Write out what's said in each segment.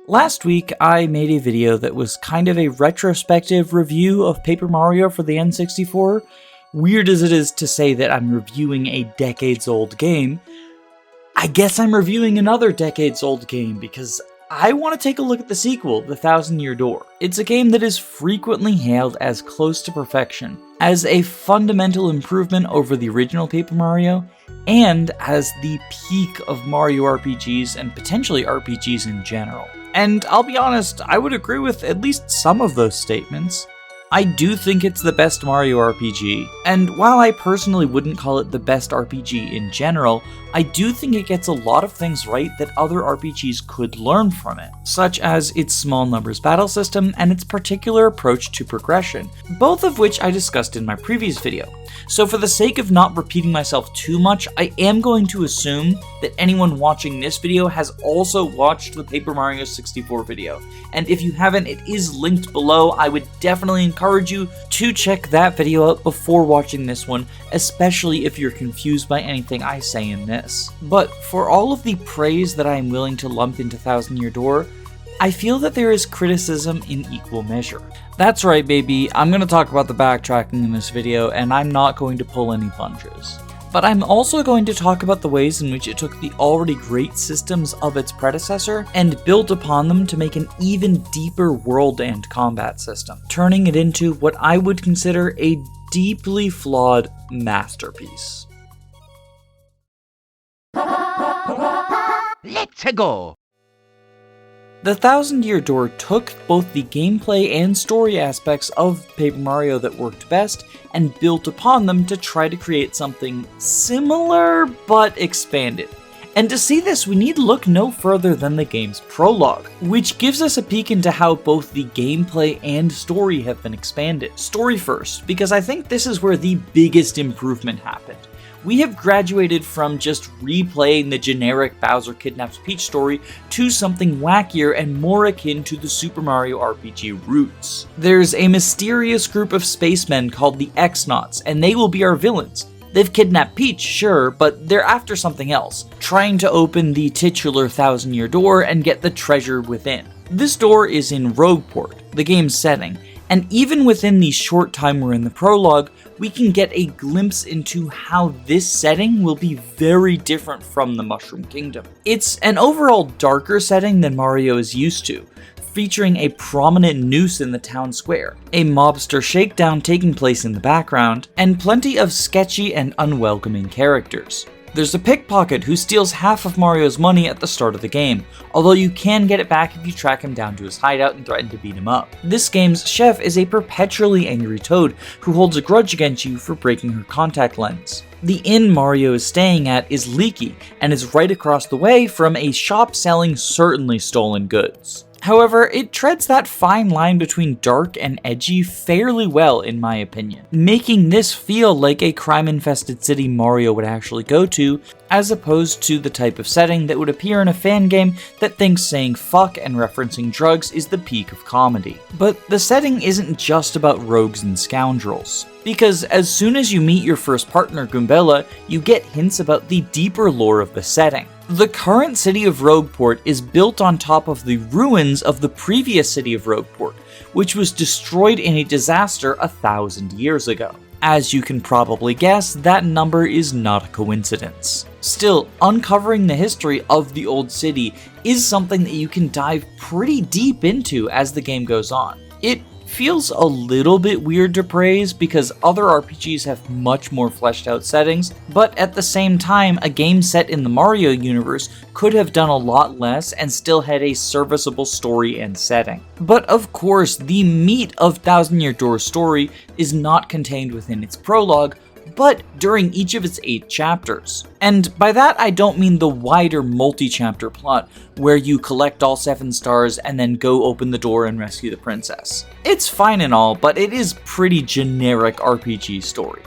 Last week, I made a video that was kind of a retrospective review of Paper Mario for the N64. Weird as it is to say that I'm reviewing a decades-old game, I guess I'm reviewing another decades-old game because I want to take a look at the sequel, The Thousand Year Door. It's a game that is frequently hailed as close to perfection, as a fundamental improvement over the original Paper Mario, and as the peak of Mario RPGs and potentially RPGs in general. And I'll be honest, I would agree with at least some of those statements. I do think it's the best Mario RPG, and while I personally wouldn't call it the best RPG in general, I do think it gets a lot of things right that other RPGs could learn from it, such as its small numbers battle system and its particular approach to progression, both of which I discussed in my previous video. So for the sake of not repeating myself too much, I am going to assume that anyone watching this video has also watched the Paper Mario 64 video, and if you haven't, it is linked below. I would definitely encourage you to check that video out before watching this one, especially if you're confused by anything I say in this. But for all of the praise that I am willing to lump into Thousand Year Door, I feel that there is criticism in equal measure. That's right, baby, I'm going to talk about the backtracking in this video, and I'm not going to pull any punches. But I'm also going to talk about the ways in which it took the already great systems of its predecessor and built upon them to make an even deeper world and combat system, turning it into what I would consider a deeply flawed masterpiece. Let's go! The Thousand Year Door took both the gameplay and story aspects of Paper Mario that worked best and built upon them to try to create something similar but expanded. And to see this, we need look no further than the game's prologue, which gives us a peek into how both the gameplay and story have been expanded. Story first, because I think this is where the biggest improvement happened. We have graduated from just replaying the generic Bowser Kidnaps Peach story to something wackier and more akin to the Super Mario RPG roots. There's a mysterious group of spacemen called the X-Nauts, and they will be our villains. They've kidnapped Peach, sure, but they're after something else, trying to open the titular Thousand Year Door and get the treasure within. This door is in Rougeport, the game's setting, and even within the short time we're in the prologue, we can get a glimpse into how this setting will be very different from the Mushroom Kingdom. It's an overall darker setting than Mario is used to, featuring a prominent noose in the town square, a mobster shakedown taking place in the background, and plenty of sketchy and unwelcoming characters. There's a pickpocket who steals half of Mario's money at the start of the game, although you can get it back if you track him down to his hideout and threaten to beat him up. This game's chef is a perpetually angry Toad who holds a grudge against you for breaking her contact lens. The inn Mario is staying at is leaky and is right across the way from a shop selling certainly stolen goods. However, it treads that fine line between dark and edgy fairly well in my opinion, making this feel like a crime-infested city Mario would actually go to, as opposed to the type of setting that would appear in a fan game that thinks saying fuck and referencing drugs is the peak of comedy. But the setting isn't just about rogues and scoundrels, because as soon as you meet your first partner, Goombella, you get hints about the deeper lore of the setting. The current city of Rougeport is built on top of the ruins of the previous city of Rougeport, which was destroyed in a disaster 1,000 years ago. As you can probably guess, that number is not a coincidence. Still, uncovering the history of the old city is something that you can dive pretty deep into as the game goes on. It feels a little bit weird to praise because other RPGs have much more fleshed out settings, but at the same time, a game set in the Mario universe could have done a lot less and still had a serviceable story and setting. But of course, the meat of Thousand Year Door's story is not contained within its prologue, but during each of its 8 chapters. And by that I don't mean the wider multi-chapter plot, where you collect all 7 stars and then go open the door and rescue the princess. It's fine and all, but it is pretty generic RPG story.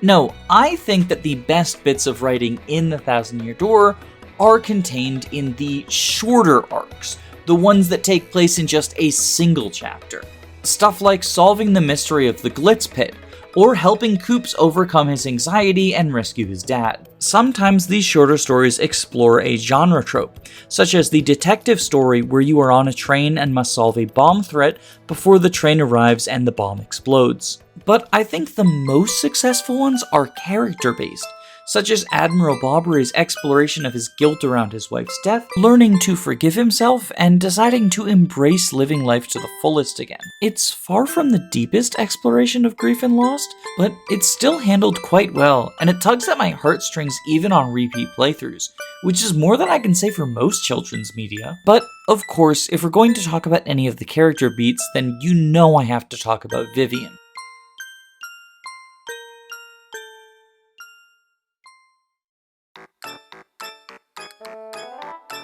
No, I think that the best bits of writing in the Thousand Year Door are contained in the shorter arcs, the ones that take place in just a single chapter. Stuff like solving the mystery of the Glitz Pit, or helping Koops overcome his anxiety and rescue his dad. Sometimes these shorter stories explore a genre trope, such as the detective story where you are on a train and must solve a bomb threat before the train arrives and the bomb explodes. But I think the most successful ones are character-based, such as Admiral Bobbery's exploration of his guilt around his wife's death, learning to forgive himself, and deciding to embrace living life to the fullest again. It's far from the deepest exploration of grief and loss, but it's still handled quite well, and it tugs at my heartstrings even on repeat playthroughs, which is more than I can say for most children's media. But, of course, if we're going to talk about any of the character beats, then you know I have to talk about Vivian.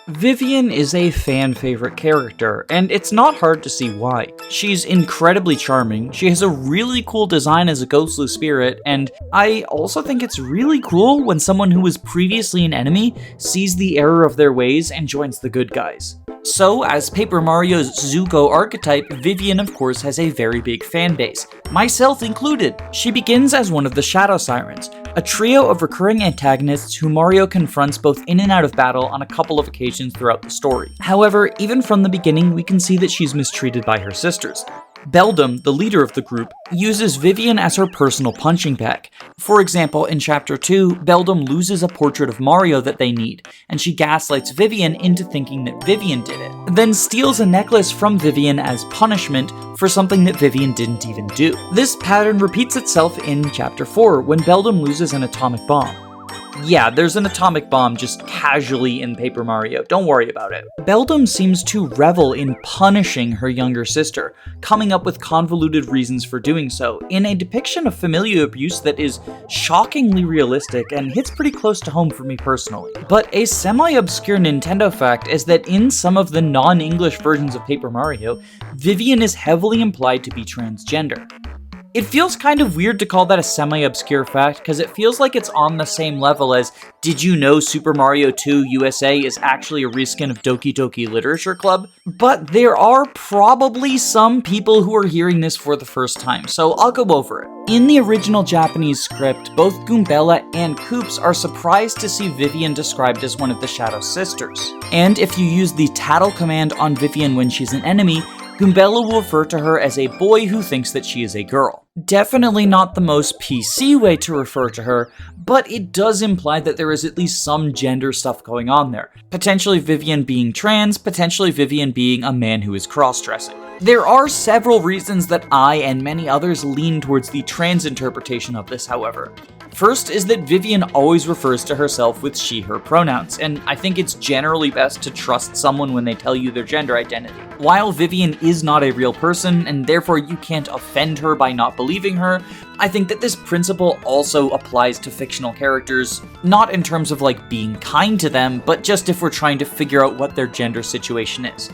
Vivian is a fan-favorite character, and it's not hard to see why. She's incredibly charming, she has a really cool design as a ghostly spirit, and I also think it's really cool when someone who was previously an enemy sees the error of their ways and joins the good guys. So, as Paper Mario's Zuko archetype, Vivian of course has a very big fan base, myself included. She begins as one of the Shadow Sirens, a trio of recurring antagonists who Mario confronts both in and out of battle on a couple of occasions throughout the story. However, even from the beginning, we can see that she's mistreated by her sisters. Beldum, the leader of the group, uses Vivian as her personal punching bag. For example, in Chapter 2, Beldum loses a portrait of Mario that they need, and she gaslights Vivian into thinking that Vivian did it, then steals a necklace from Vivian as punishment for something that Vivian didn't even do. This pattern repeats itself in Chapter 4, when Beldum loses an atomic bomb. Yeah, there's an atomic bomb just casually in Paper Mario, don't worry about it. Beldum seems to revel in punishing her younger sister, coming up with convoluted reasons for doing so, in a depiction of familial abuse that is shockingly realistic and hits pretty close to home for me personally. But a semi-obscure Nintendo fact is that in some of the non-English versions of Paper Mario, Vivian is heavily implied to be transgender. It feels kind of weird to call that a semi-obscure fact, because it feels like it's on the same level as, did you know Super Mario 2 USA is actually a reskin of Doki Doki Literature Club? But there are probably some people who are hearing this for the first time, so I'll go over it. In the original Japanese script, both Goombella and Koops are surprised to see Vivian described as one of the Shadow Sisters. And if you use the tattle command on Vivian when she's an enemy, Goombella will refer to her as a boy who thinks that she is a girl. Definitely not the most PC way to refer to her, but it does imply that there is at least some gender stuff going on there. Potentially Vivian being trans, potentially Vivian being a man who is cross-dressing. There are several reasons that I and many others lean towards the trans interpretation of this, however. First is that Vivian always refers to herself with she/her pronouns, and I think it's generally best to trust someone when they tell you their gender identity. While Vivian is not a real person, and therefore you can't offend her by not believing her, I think that this principle also applies to fictional characters, not in terms of like being kind to them, but just if we're trying to figure out what their gender situation is.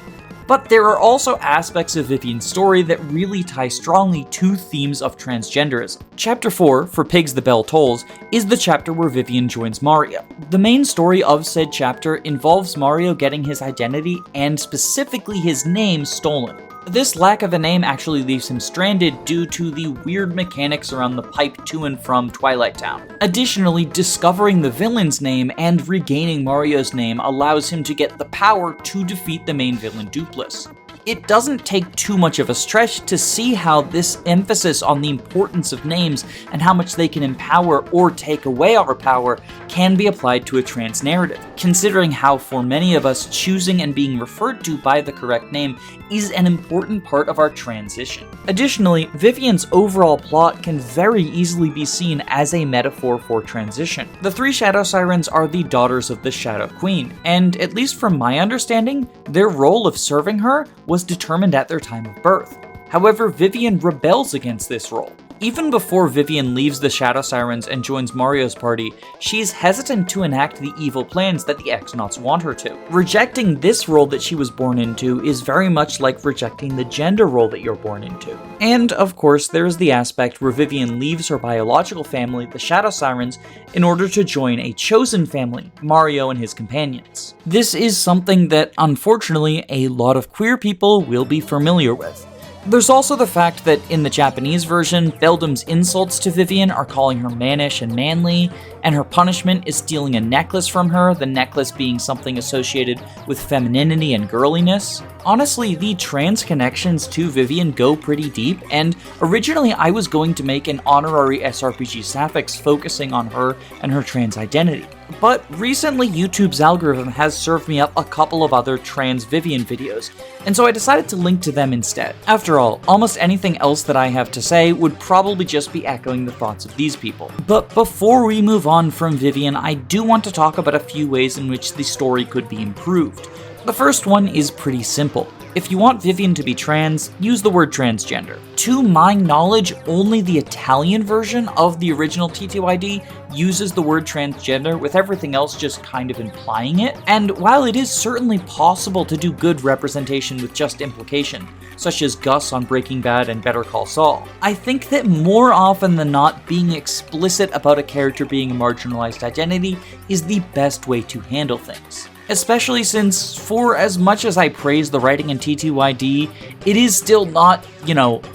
But there are also aspects of Vivian's story that really tie strongly to themes of transgenderism. Chapter 4, For Pigs the Bell Tolls, is the chapter where Vivian joins Mario. The main story of said chapter involves Mario getting his identity, and specifically his name, stolen. This lack of a name actually leaves him stranded due to the weird mechanics around the pipe to and from Twilight Town. Additionally, discovering the villain's name and regaining Mario's name allows him to get the power to defeat the main villain Dooplis. It doesn't take too much of a stretch to see how this emphasis on the importance of names and how much they can empower or take away our power can be applied to a trans narrative, considering how for many of us choosing and being referred to by the correct name is an important part of our transition. Additionally, Vivian's overall plot can very easily be seen as a metaphor for transition. The three Shadow Sirens are the daughters of the Shadow Queen, and at least from my understanding, their role of serving her was determined at their time of birth. However, Vivian rebels against this role. Even before Vivian leaves the Shadow Sirens and joins Mario's party, she's hesitant to enact the evil plans that the X-Nauts want her to. Rejecting this role that she was born into is very much like rejecting the gender role that you're born into. And, of course, there's the aspect where Vivian leaves her biological family, the Shadow Sirens, in order to join a chosen family, Mario and his companions. This is something that, unfortunately, a lot of queer people will be familiar with. There's also the fact that in the Japanese version, Beldam's insults to Vivian are calling her mannish and manly, and her punishment is stealing a necklace from her, the necklace being something associated with femininity and girliness. Honestly, the trans connections to Vivian go pretty deep, and originally I was going to make an honorary SRPG Sapphics focusing on her and her trans identity. But recently YouTube's algorithm has served me up a couple of other trans Vivian videos, and so I decided to link to them instead. After all, almost anything else that I have to say would probably just be echoing the thoughts of these people. But before we move on from Vivian, I do want to talk about a few ways in which the story could be improved. The first one is pretty simple. If you want Vivian to be trans, use the word transgender. To my knowledge, only the Italian version of the original TTYD uses the word transgender, with everything else just kind of implying it. And while it is certainly possible to do good representation with just implication, such as Gus on Breaking Bad and Better Call Saul, I think that more often than not, being explicit about a character being a marginalized identity is the best way to handle things. Especially since, for as much as I praise the writing in TTYD, it is still not,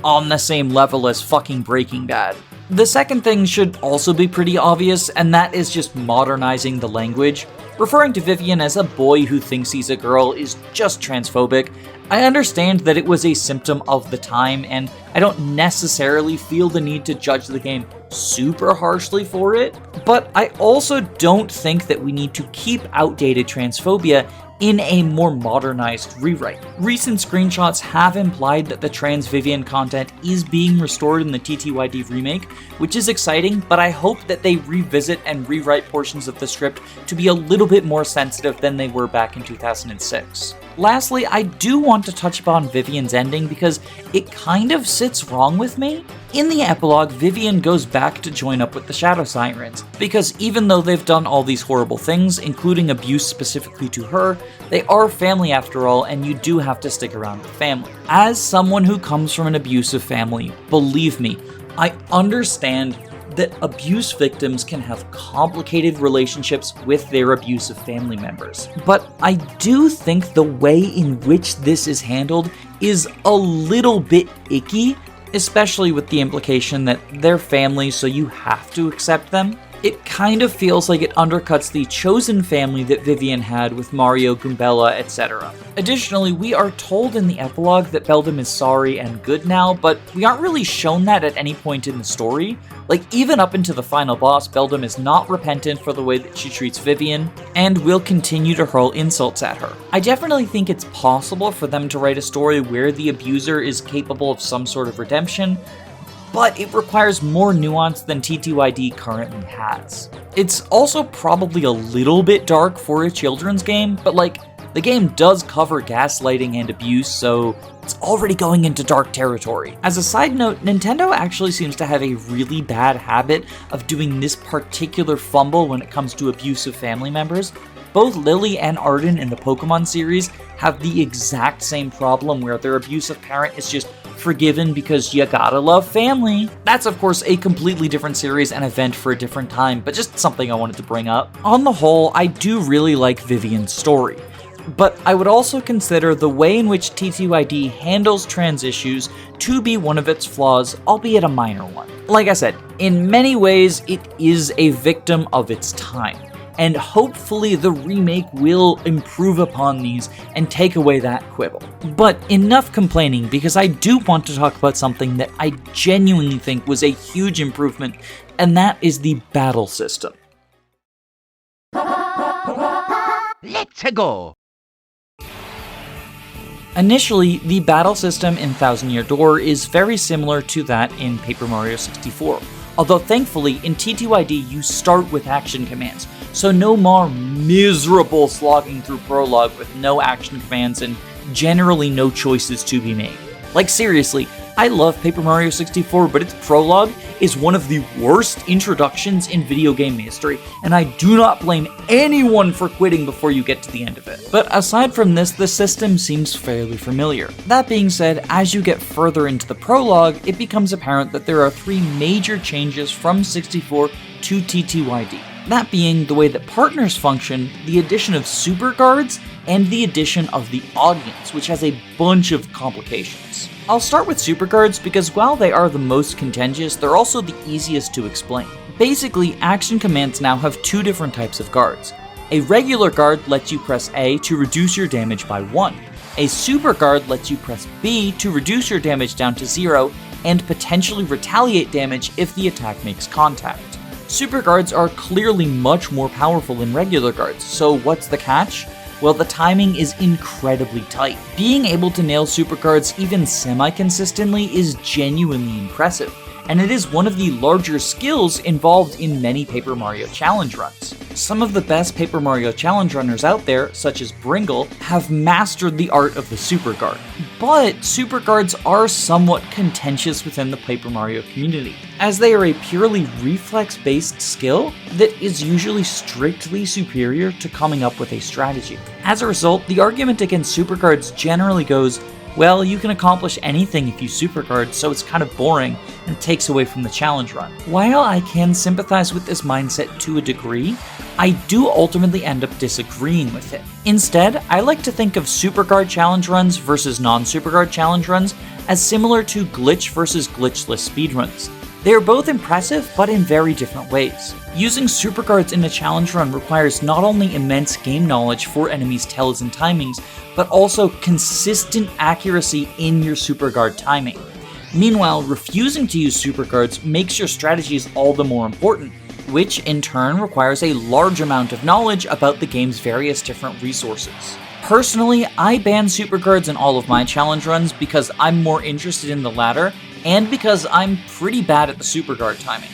on the same level as fucking Breaking Bad. The second thing should also be pretty obvious, and that is just modernizing the language. Referring to Vivian as a boy who thinks he's a girl is just transphobic. I understand that it was a symptom of the time, and I don't necessarily feel the need to judge the game super harshly for it, but I also don't think that we need to keep outdated transphobia in a more modernized rewrite. Recent screenshots have implied that the trans Vivian content is being restored in the TTYD remake, which is exciting, but I hope that they revisit and rewrite portions of the script to be a little bit more sensitive than they were back in 2006. Lastly, I do want to touch upon Vivian's ending because it kind of sits wrong with me. In the epilogue, Vivian goes back to join up with the Shadow Sirens, because even though they've done all these horrible things, including abuse specifically to her, they are family after all, and you do have to stick around with family. As someone who comes from an abusive family, believe me, I understand that abuse victims can have complicated relationships with their abusive family members. But I do think the way in which this is handled is a little bit icky, especially with the implication that they're family, so you have to accept them. It kind of feels like it undercuts the chosen family that Vivian had with Mario, Goombella, etc. Additionally, we are told in the epilogue that Beldam is sorry and good now, but we aren't really shown that at any point in the story. Like, even up into the final boss, Beldam is not repentant for the way that she treats Vivian, and will continue to hurl insults at her. I definitely think it's possible for them to write a story where the abuser is capable of some sort of redemption, but it requires more nuance than TTYD currently has. It's also probably a little bit dark for a children's game, but the game does cover gaslighting and abuse, so it's already going into dark territory. As a side note, Nintendo actually seems to have a really bad habit of doing this particular fumble when it comes to abusive family members. Both Lily and Arden in the Pokemon series have the exact same problem where their abusive parent is just forgiven because you gotta love family. That's of course a completely different series and event for a different time, but just something I wanted to bring up. On the whole, I do really like Vivian's story, but I would also consider the way in which TTYD handles trans issues to be one of its flaws, albeit a minor one. Like I said, in many ways it is a victim of its time, and hopefully the remake will improve upon these and take away that quibble. But enough complaining, because I do want to talk about something that I genuinely think was a huge improvement, and that is the battle system. Let's go! Initially, the battle system in Thousand Year Door is very similar to that in Paper Mario 64. Although thankfully, in TTYD you start with action commands, so no more miserable slogging through prologue with no action commands and generally no choices to be made. Like seriously, I love Paper Mario 64, but its prologue is one of the worst introductions in video game history, and I do not blame anyone for quitting before you get to the end of it. But aside from this, the system seems fairly familiar. That being said, as you get further into the prologue, it becomes apparent that there are 3 major changes from 64 to TTYD. That being the way that partners function, the addition of super guards, and the addition of the audience, which has a bunch of complications. I'll start with supercards because while they are the most contentious, they're also the easiest to explain. Basically, action commands now have two different types of guards. A regular guard lets you press A to reduce your damage by 1. A super guard lets you press B to reduce your damage down to 0 and potentially retaliate damage if the attack makes contact. Super guards are clearly much more powerful than regular guards, so what's the catch? Well, the timing is incredibly tight. Being able to nail super guards even semi-consistently is genuinely impressive, and it is one of the larger skills involved in many Paper Mario challenge runs. Some of the best Paper Mario challenge runners out there, such as Bringle, have mastered the art of the super guard. But super guards are somewhat contentious within the Paper Mario community, as they are a purely reflex-based skill that is usually strictly superior to coming up with a strategy. As a result, the argument against super guards generally goes, well, you can accomplish anything if you supercard, so it's kind of boring and takes away from the challenge run. While I can sympathize with this mindset to a degree, I do ultimately end up disagreeing with it. Instead, I like to think of supercard challenge runs versus non-supercard challenge runs as similar to glitch versus glitchless speedruns. They are both impressive, but in very different ways. Using supercards in a challenge run requires not only immense game knowledge for enemies' tells and timings, but also consistent accuracy in your superguard timing. Meanwhile, refusing to use supercards makes your strategies all the more important, which in turn requires a large amount of knowledge about the game's various different resources. Personally, I ban supercards in all of my challenge runs because I'm more interested in the latter, and because I'm pretty bad at the superguard timing.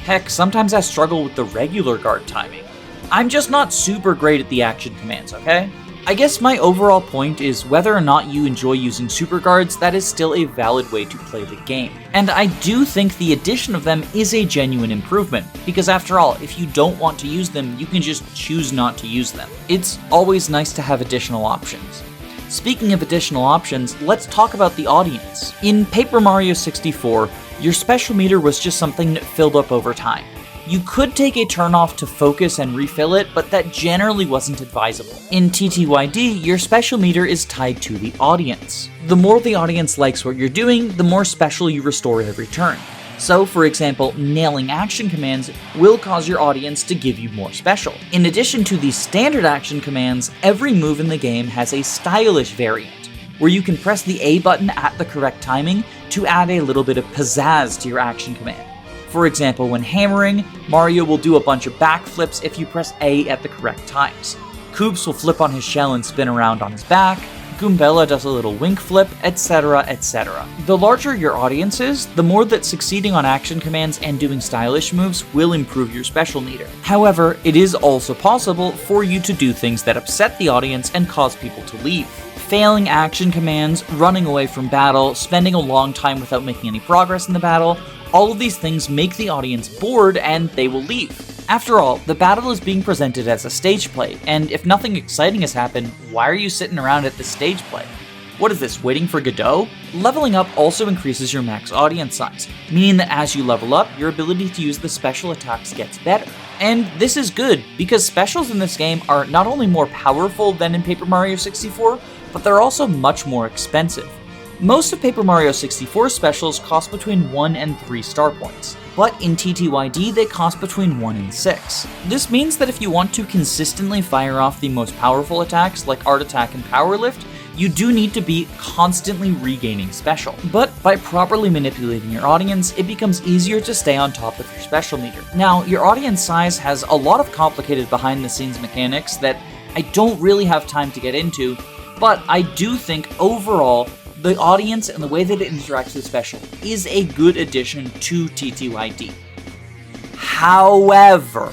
Heck, sometimes I struggle with the regular guard timing. I'm just not super great at the action commands, okay? I guess my overall point is whether or not you enjoy using superguards, that is still a valid way to play the game. And I do think the addition of them is a genuine improvement, because after all, if you don't want to use them, you can just choose not to use them. It's always nice to have additional options. Speaking of additional options, let's talk about the audience. In Paper Mario 64, your special meter was just something that filled up over time. You could take a turn off to focus and refill it, but that generally wasn't advisable. In TTYD, your special meter is tied to the audience. The more the audience likes what you're doing, the more special you restore every turn. So, for example, nailing action commands will cause your audience to give you more special. In addition to the standard action commands, every move in the game has a stylish variant, where you can press the A button at the correct timing to add a little bit of pizzazz to your action command. For example, when hammering, Mario will do a bunch of backflips if you press A at the correct times. Koops will flip on his shell and spin around on his back, Goombella does a little wink flip, etc, etc. The larger your audience is, the more that succeeding on action commands and doing stylish moves will improve your special meter. However, it is also possible for you to do things that upset the audience and cause people to leave. Failing action commands, running away from battle, spending a long time without making any progress in the battle, all of these things make the audience bored and they will leave. After all, the battle is being presented as a stage play, and if nothing exciting has happened, why are you sitting around at the stage play? What is this, waiting for Godot? Leveling up also increases your max audience size, meaning that as you level up, your ability to use the special attacks gets better. And this is good, because specials in this game are not only more powerful than in Paper Mario 64, but they're also much more expensive. Most of Paper Mario 64 specials cost between 1 and 3 star points, but in TTYD they cost between 1 and 6. This means that if you want to consistently fire off the most powerful attacks like Art Attack and Power Lift, you do need to be constantly regaining special. But by properly manipulating your audience, it becomes easier to stay on top of your special meter. Now, your audience size has a lot of complicated behind the scenes mechanics that I don't really have time to get into, but I do think overall, the audience and the way that it interacts with special is a good addition to TTYD. However,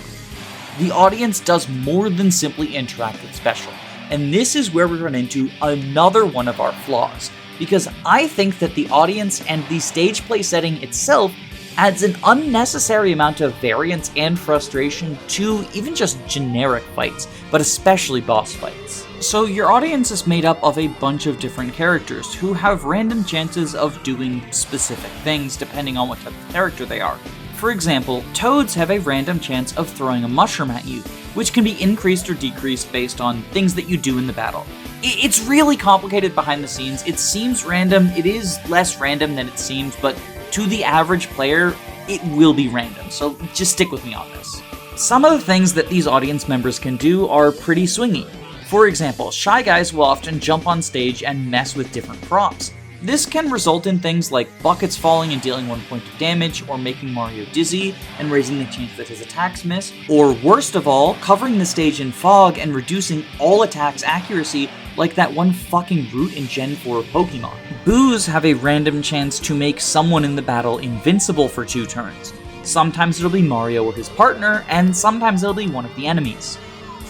the audience does more than simply interact with special, and this is where we run into another one of our flaws, because I think that the audience and the stage play setting itself adds an unnecessary amount of variance and frustration to even just generic fights, but especially boss fights. So your audience is made up of a bunch of different characters who have random chances of doing specific things depending on what type of character they are. For example, Toads have a random chance of throwing a mushroom at you, which can be increased or decreased based on things that you do in the battle. It's really complicated behind the scenes. It seems random. It is less random than it seems, but to the average player, it will be random, so just stick with me on this. Some of the things that these audience members can do are pretty swingy. For example, Shy Guys will often jump on stage and mess with different props. This can result in things like buckets falling and dealing 1 point of damage, or making Mario dizzy and raising the chance that his attacks miss, or worst of all, covering the stage in fog and reducing all attacks' accuracy like that one fucking route in Gen 4 of Pokemon. Boos have a random chance to make someone in the battle invincible for 2 turns. Sometimes it'll be Mario or his partner, and sometimes it'll be one of the enemies.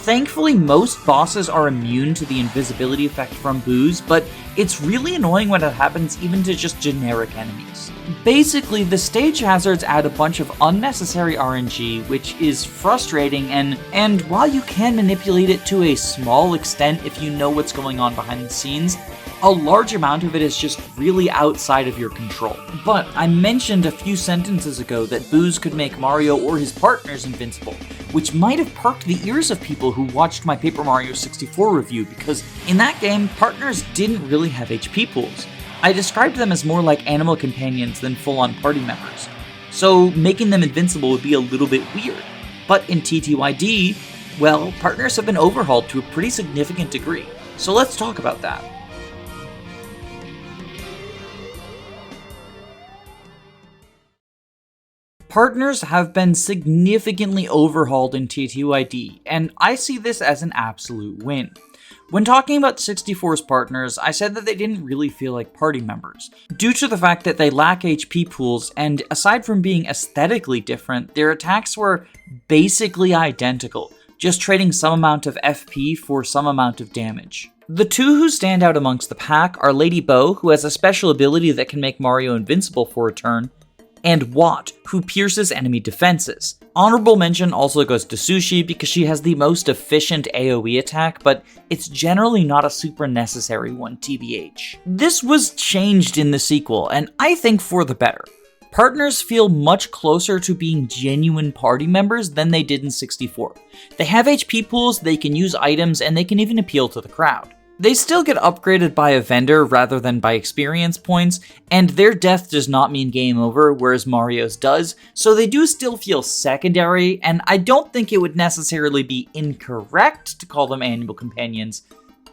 Thankfully, most bosses are immune to the invisibility effect from Boos, but it's really annoying when it happens even to just generic enemies. Basically, the stage hazards add a bunch of unnecessary RNG, which is frustrating, and while you can manipulate it to a small extent if you know what's going on behind the scenes, a large amount of it is just really outside of your control. But I mentioned a few sentences ago that Boos could make Mario or his partners invincible, which might have perked the ears of people who watched my Paper Mario 64 review, because in that game, partners didn't really have HP pools. I described them as more like animal companions than full-on party members, so making them invincible would be a little bit weird. But in TTYD, well, partners have been overhauled to a pretty significant degree, so let's talk about that. Partners have been significantly overhauled in TTYD, and I see this as an absolute win. When talking about 64's partners, I said that they didn't really feel like party members, due to the fact that they lack HP pools, and aside from being aesthetically different, their attacks were basically identical, just trading some amount of FP for some amount of damage. The two who stand out amongst the pack are Lady Bo, who has a special ability that can make Mario invincible for a turn, and Watt, who pierces enemy defenses. Honorable mention also goes to Sushi because she has the most efficient AoE attack, but it's generally not a super necessary one, TBH. This was changed in the sequel, and I think for the better. Partners feel much closer to being genuine party members than they did in 64. They have HP pools, they can use items, and they can even appeal to the crowd. They still get upgraded by a vendor rather than by experience points, and their death does not mean game over, whereas Mario's does, so they do still feel secondary, and I don't think it would necessarily be incorrect to call them animal companions,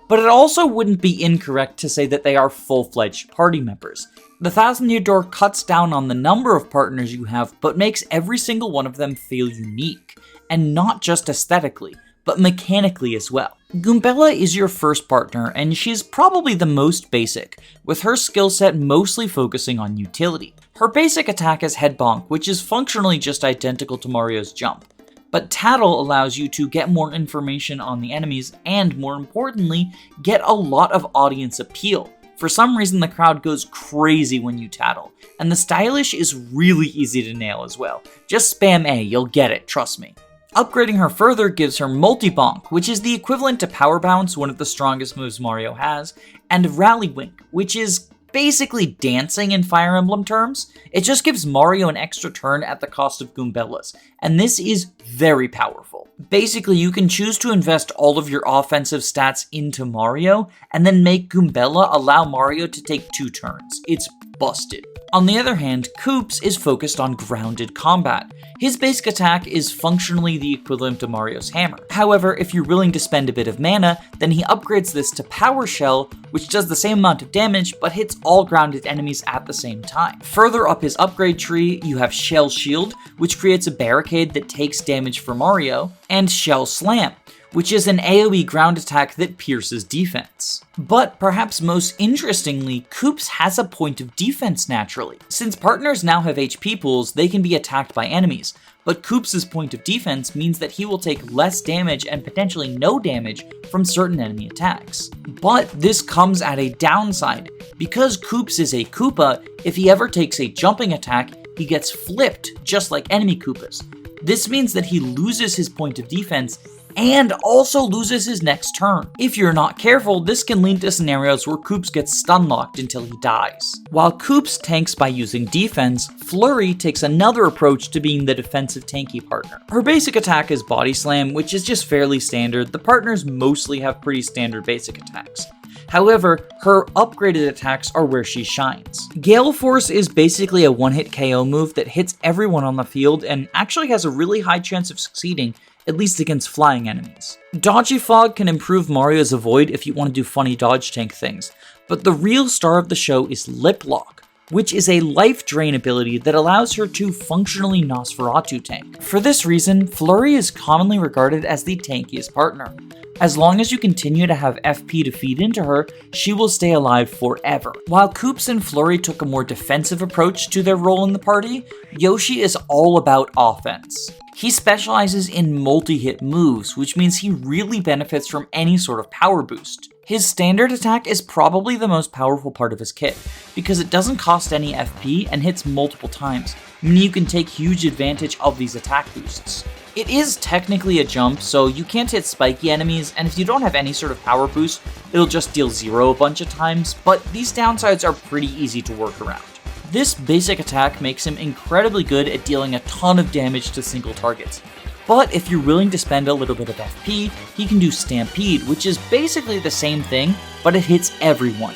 but it also wouldn't be incorrect to say that they are full-fledged party members. The 1000-Year Door cuts down on the number of partners you have, but makes every single one of them feel unique, and not just aesthetically, but mechanically as well. Goombella is your first partner, and she's probably the most basic, with her skill set mostly focusing on utility. Her basic attack is Head Bonk, which is functionally just identical to Mario's jump, but Tattle allows you to get more information on the enemies, and more importantly, get a lot of audience appeal. For some reason, the crowd goes crazy when you tattle, and the stylish is really easy to nail as well. Just spam A, you'll get it, trust me. Upgrading her further gives her Multi-Bonk, which is the equivalent to Power Bounce, one of the strongest moves Mario has, and Rally Wink, which is basically dancing in Fire Emblem terms. It just gives Mario an extra turn at the cost of Goombella's, and this is very powerful. Basically, you can choose to invest all of your offensive stats into Mario, and then make Goombella allow Mario to take 2 turns. It's busted. On the other hand, Koops is focused on grounded combat. His basic attack is functionally the equivalent to Mario's hammer. However, if you're willing to spend a bit of mana, then he upgrades this to Power Shell, which does the same amount of damage, but hits all grounded enemies at the same time. Further up his upgrade tree, you have Shell Shield, which creates a barricade that takes damage for Mario, and Shell Slam, which is an AoE ground attack that pierces defense. But perhaps most interestingly, Koops has a point of defense naturally. Since partners now have HP pools, they can be attacked by enemies, but Koops' point of defense means that he will take less damage and potentially no damage from certain enemy attacks. But this comes at a downside. Because Koops is a Koopa, if he ever takes a jumping attack, he gets flipped just like enemy Koopas. This means that he loses his point of defense and also loses his next turn. If you're not careful, this can lead to scenarios where Koops gets stun locked until he dies. While Koops tanks by using defense, Flurry takes another approach to being the defensive tanky partner. Her basic attack is Body Slam, which is just fairly standard. The partners mostly have pretty standard basic attacks. However, her upgraded attacks are where she shines. Gale Force is basically a one-hit KO move that hits everyone on the field and actually has a really high chance of succeeding, at least against flying enemies. Dodgy Fog can improve Mario's Avoid if you want to do funny dodge tank things, but the real star of the show is Lip Lock, which is a life drain ability that allows her to functionally Nosferatu tank. For this reason, Flurry is commonly regarded as the tankiest partner. As long as you continue to have FP to feed into her, she will stay alive forever. While Koops and Flurry took a more defensive approach to their role in the party, Yoshi is all about offense. He specializes in multi-hit moves, which means he really benefits from any sort of power boost. His standard attack is probably the most powerful part of his kit, because it doesn't cost any FP and hits multiple times, meaning you can take huge advantage of these attack boosts. It is technically a jump, so you can't hit spiky enemies, and if you don't have any sort of power boost, it'll just deal 0 a bunch of times, but these downsides are pretty easy to work around. This basic attack makes him incredibly good at dealing a ton of damage to single targets. But if you're willing to spend a little bit of FP, he can do Stampede, which is basically the same thing, but it hits everyone.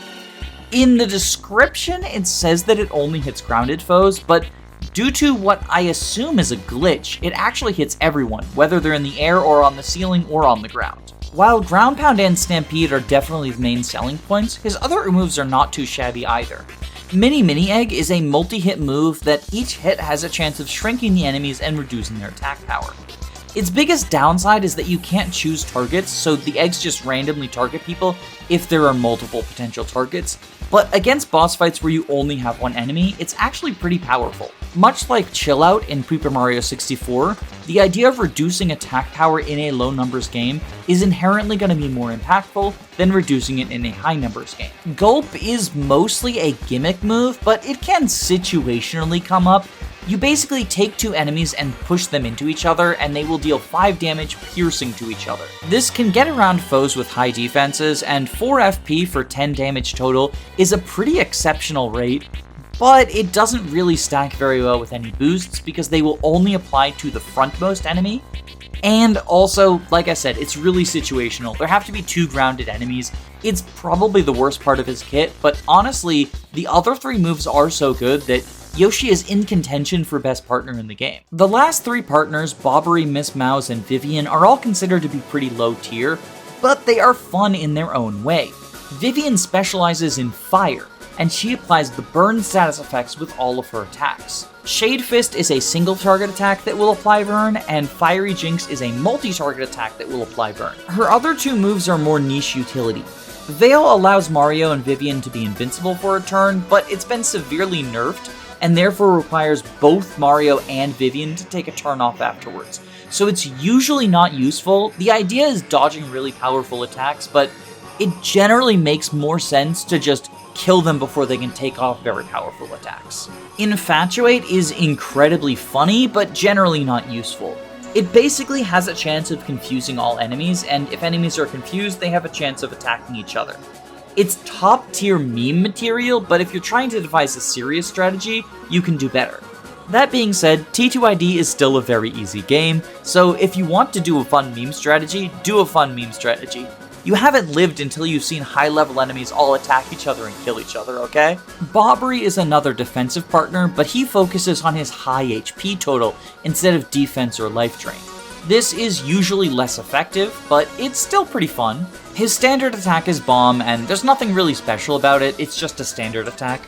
In the description, it says that it only hits grounded foes, but due to what I assume is a glitch, it actually hits everyone, whether they're in the air or on the ceiling or on the ground. While Ground Pound and Stampede are definitely the main selling points, his other moves are not too shabby either. Mini Egg is a multi-hit move that each hit has a chance of shrinking the enemies and reducing their attack power. Its biggest downside is that you can't choose targets, so the eggs just randomly target people if there are multiple potential targets, but against boss fights where you only have one enemy, it's actually pretty powerful. Much like Chill Out in Paper Mario 64, the idea of reducing attack power in a low numbers game is inherently going to be more impactful than reducing it in a high numbers game. Gulp is mostly a gimmick move, but it can situationally come up. You basically take two enemies and push them into each other, and they will deal 5 damage piercing to each other. This can get around foes with high defenses, and 4 FP for 10 damage total is a pretty exceptional rate, but it doesn't really stack very well with any boosts because they will only apply to the frontmost enemy. And also, like I said, it's really situational. There have to be 2 grounded enemies. It's probably the worst part of his kit, but honestly, the other 3 moves are so good that Yoshi is in contention for best partner in the game. The last 3 partners, Bobbery, Miss Mowz, and Vivian, are all considered to be pretty low tier, but they are fun in their own way. Vivian specializes in fire, and she applies the burn status effects with all of her attacks. Shade Fist is a single target attack that will apply burn, and Fiery Jinx is a multi-target attack that will apply burn. Her other 2 moves are more niche utility. Veil allows Mario and Vivian to be invincible for a turn, but it's been severely nerfed, and therefore requires both Mario and Vivian to take a turn off afterwards. So it's usually not useful. The idea is dodging really powerful attacks, but it generally makes more sense to just kill them before they can take off very powerful attacks. Infatuate is incredibly funny, but generally not useful. It basically has a chance of confusing all enemies, and if enemies are confused, they have a chance of attacking each other. It's top tier meme material, but if you're trying to devise a serious strategy, you can do better. That being said, T2ID is still a very easy game, so if you want to do a fun meme strategy, do a fun meme strategy. You haven't lived until you've seen high-level enemies all attack each other and kill each other, okay? Bobbery is another defensive partner, but he focuses on his high HP total instead of defense or life drain. This is usually less effective, but it's still pretty fun. His standard attack is Bomb, and there's nothing really special about it, it's just a standard attack.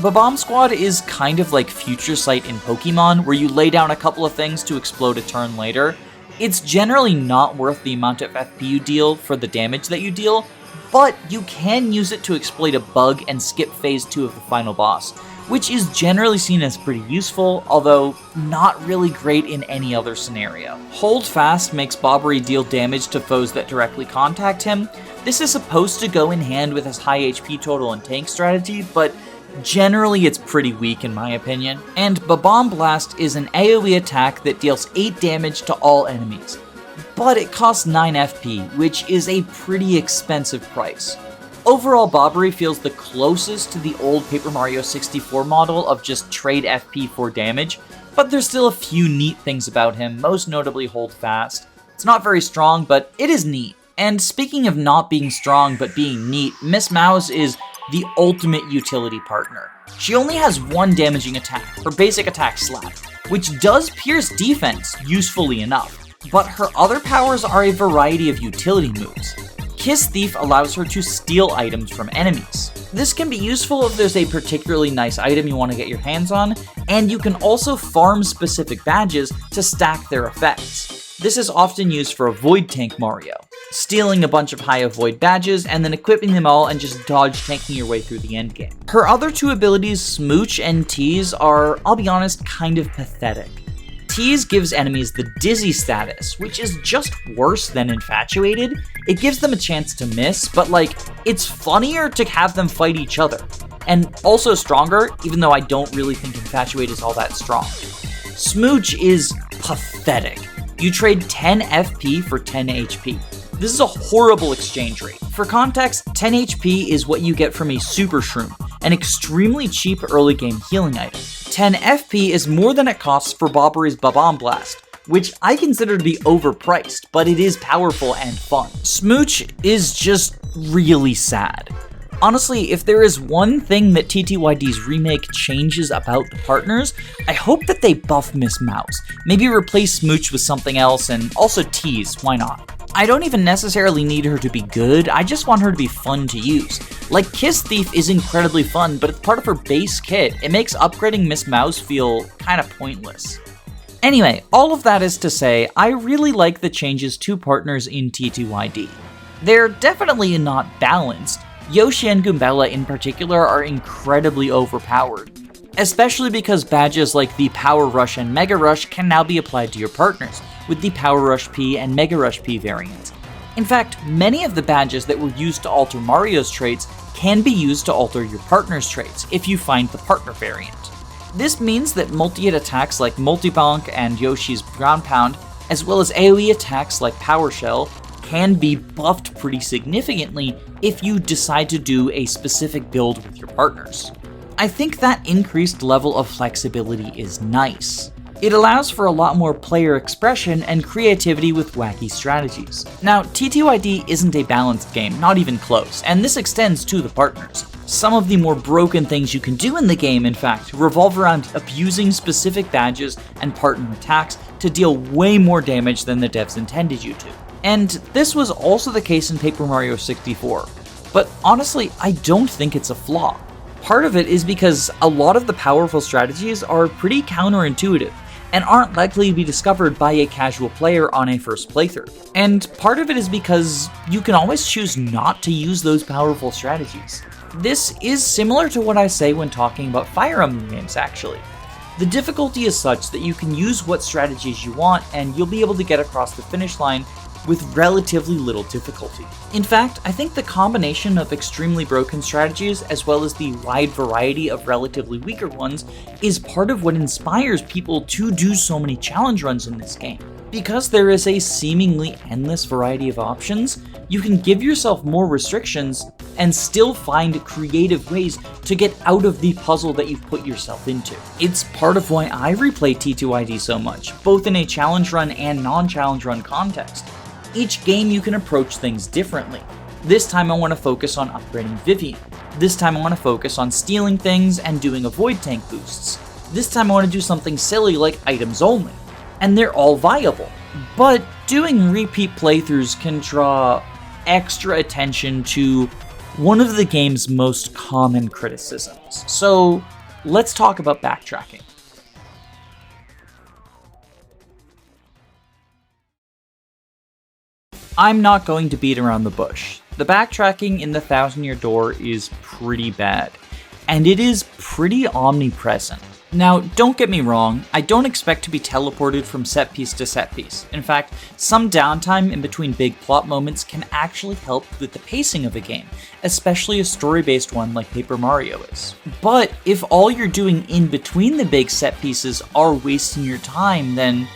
Bomb Squad is kind of like Future Sight in Pokemon, where you lay down a couple of things to explode a turn later. It's generally not worth the amount of FP you deal for the damage that you deal, but you can use it to exploit a bug and skip phase 2 of the final boss, which is generally seen as pretty useful, although not really great in any other scenario. Hold Fast makes Bobbery deal damage to foes that directly contact him. This is supposed to go in hand with his high HP total and tank strategy, but generally it's pretty weak in my opinion. And Bomb Blast is an AoE attack that deals 8 damage to all enemies. but it costs 9 FP, which is a pretty expensive price. Overall, Bobbery feels the closest to the old Paper Mario 64 model of just trade FP for damage, but there's still a few neat things about him, most notably Hold Fast. It's not very strong, but it is neat. And speaking of not being strong but being neat, Miss Mowz is the ultimate utility partner. She only has one damaging attack, her basic attack Slap, which does pierce defense usefully enough, but her other powers are a variety of utility moves. Kiss Thief allows her to steal items from enemies. This can be useful if there's a particularly nice item you want to get your hands on, and you can also farm specific badges to stack their effects. This is often used for Avoid Tank Mario, stealing a bunch of high avoid badges and then equipping them all and just dodge tanking your way through the endgame. Her other two abilities, Smooch and Tease, are, I'll be honest, kind of pathetic. Tease gives enemies the Dizzy status, which is just worse than Infatuated. It gives them a chance to miss, but it's funnier to have them fight each other. And also stronger, even though I don't really think Infatuate is all that strong. Smooch is pathetic. You trade 10 FP for 10 HP. This is a horrible exchange rate. For context, 10 HP is what you get from a Super Shroom, an extremely cheap early game healing item. 10 FP is more than it costs for Bobbery's Bob-omb Blast, which I consider to be overpriced, but it is powerful and fun. Smooch is just really sad. Honestly, if there is one thing that TTYD's remake changes about the partners, I hope that they buff Miss Mowz. Maybe replace Smooch with something else, and also Tease, why not? I don't even necessarily need her to be good, I just want her to be fun to use. Like, Kiss Thief is incredibly fun, but it's part of her base kit. It makes upgrading Miss Mowz feel kinda pointless. Anyway, all of that is to say, I really like the changes to partners in TTYD. They're definitely not balanced. Yoshi and Goombella in particular are incredibly overpowered, especially because badges like the Power Rush and Mega Rush can now be applied to your partners, with the Power Rush P and Mega Rush P variants. In fact, many of the badges that were used to alter Mario's traits can be used to alter your partner's traits, if you find the partner variant. This means that multi-hit attacks like Multi-Bonk and Yoshi's Ground Pound, as well as AoE attacks like Power Shell, can be buffed pretty significantly if you decide to do a specific build with your partners. I think that increased level of flexibility is nice. It allows for a lot more player expression and creativity with wacky strategies. Now, TTYD isn't a balanced game, not even close, and this extends to the partners. Some of the more broken things you can do in the game, in fact, revolve around abusing specific badges and partner attacks to deal way more damage than the devs intended you to. And this was also the case in Paper Mario 64. But honestly, I don't think it's a flaw. Part of it is because a lot of the powerful strategies are pretty counterintuitive and aren't likely to be discovered by a casual player on a first playthrough. And part of it is because you can always choose not to use those powerful strategies. This is similar to what I say when talking about Fire Emblem games, actually. The difficulty is such that you can use what strategies you want and you'll be able to get across the finish line with relatively little difficulty. In fact, I think the combination of extremely broken strategies as well as the wide variety of relatively weaker ones is part of what inspires people to do so many challenge runs in this game. Because there is a seemingly endless variety of options, you can give yourself more restrictions and still find creative ways to get out of the puzzle that you've put yourself into. It's part of why I replay T2ID so much, both in a challenge run and non-challenge run context. Each game you can approach things differently. This time I want to focus on upgrading Vivian. This time I want to focus on stealing things and doing avoid tank boosts. This time I want to do something silly like items only. And they're all viable. But doing repeat playthroughs can draw extra attention to one of the game's most common criticisms. So let's talk about backtracking. I'm not going to beat around the bush. The backtracking in the 1000-Year Door is pretty bad, and it is pretty omnipresent. Now, don't get me wrong, I don't expect to be teleported from set piece to set piece. In fact, some downtime in between big plot moments can actually help with the pacing of a game, especially a story-based one like Paper Mario is. But if all you're doing in between the big set pieces are wasting your time, then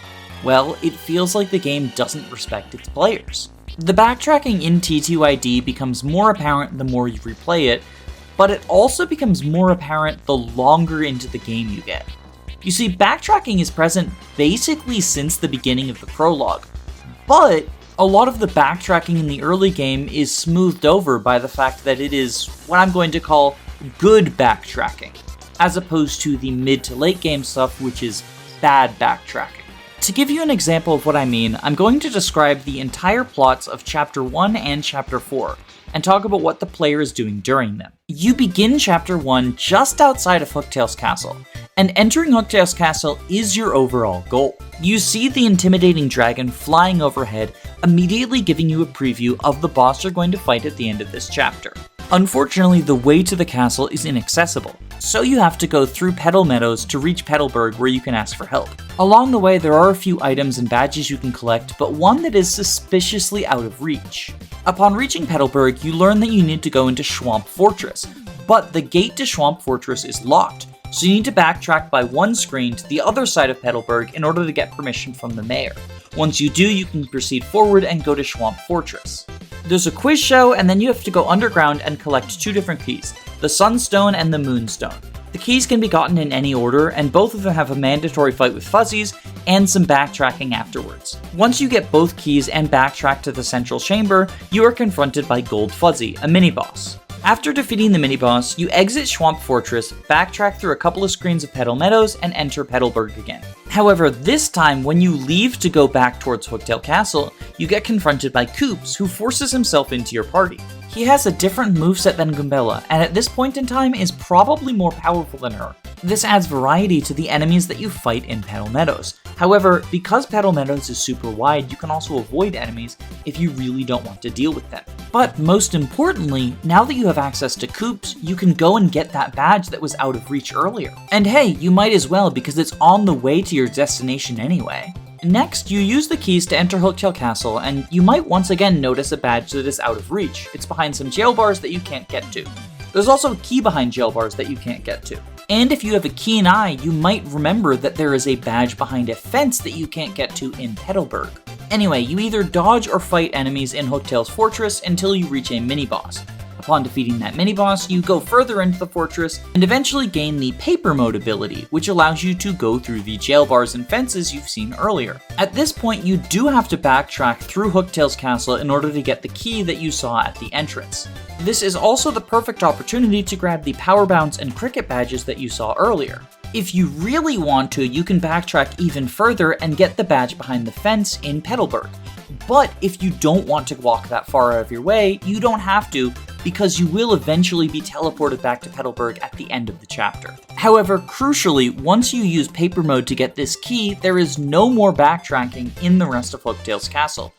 well, it feels like the game doesn't respect its players. The backtracking in TTYD becomes more apparent the more you replay it, but it also becomes more apparent the longer into the game you get. You see, backtracking is present basically since the beginning of the prologue, but a lot of the backtracking in the early game is smoothed over by the fact that it is what I'm going to call good backtracking, as opposed to the mid to late game stuff, which is bad backtracking. To give you an example of what I mean, I'm going to describe the entire plots of Chapter 1 and Chapter 4, and talk about what the player is doing during them. You begin Chapter 1 just outside of Hooktail's castle, and entering Hooktail's castle is your overall goal. You see the intimidating dragon flying overhead, immediately giving you a preview of the boss you're going to fight at the end of this chapter. Unfortunately, the way to the castle is inaccessible, so you have to go through Petal Meadows to reach Petalburg where you can ask for help. Along the way, there are a few items and badges you can collect, but one that is suspiciously out of reach. Upon reaching Petalburg, you learn that you need to go into Swamp Fortress, but the gate to Swamp Fortress is locked, so you need to backtrack by one screen to the other side of Petalburg in order to get permission from the mayor. Once you do, you can proceed forward and go to Swamp Fortress. There's a quiz show, and then you have to go underground and collect two different keys, the Sunstone and the Moonstone. The keys can be gotten in any order, and both of them have a mandatory fight with fuzzies, and some backtracking afterwards. Once you get both keys and backtrack to the central chamber, you are confronted by Gold Fuzzy, a mini-boss. After defeating the mini-boss, you exit Swamp Fortress, backtrack through a couple of screens of Petal Meadows, and enter Petalburg again. However, this time, when you leave to go back towards Hooktail Castle, you get confronted by Koops, who forces himself into your party. He has a different moveset than Goombella, and at this point in time is probably more powerful than her. This adds variety to the enemies that you fight in Petal Meadows. However, because Petal Meadows is super wide, you can also avoid enemies if you really don't want to deal with them. But most importantly, now that you have access to Koops, you can go and get that badge that was out of reach earlier. And hey, you might as well because it's on the way to your destination anyway. Next, you use the keys to enter Hooktail Castle, and you might once again notice a badge that is out of reach. It's behind some jail bars that you can't get to. There's also a key behind jail bars that you can't get to. And if you have a keen eye, you might remember that there is a badge behind a fence that you can't get to in Petalburg. Anyway, you either dodge or fight enemies in Hooktail's fortress until you reach a mini-boss. Upon defeating that mini-boss, you go further into the fortress and eventually gain the Paper Mode ability, which allows you to go through the jail bars and fences you've seen earlier. At this point, you do have to backtrack through Hooktail's castle in order to get the key that you saw at the entrance. This is also the perfect opportunity to grab the Power Bounce and Cricket badges that you saw earlier. If you really want to, you can backtrack even further and get the badge behind the fence in Petalburg. But if you don't want to walk that far out of your way, you don't have to, because you will eventually be teleported back to Petalburg at the end of the chapter. However, crucially, once you use Paper Mode to get this key, there is no more backtracking in the rest of Hooktail's castle.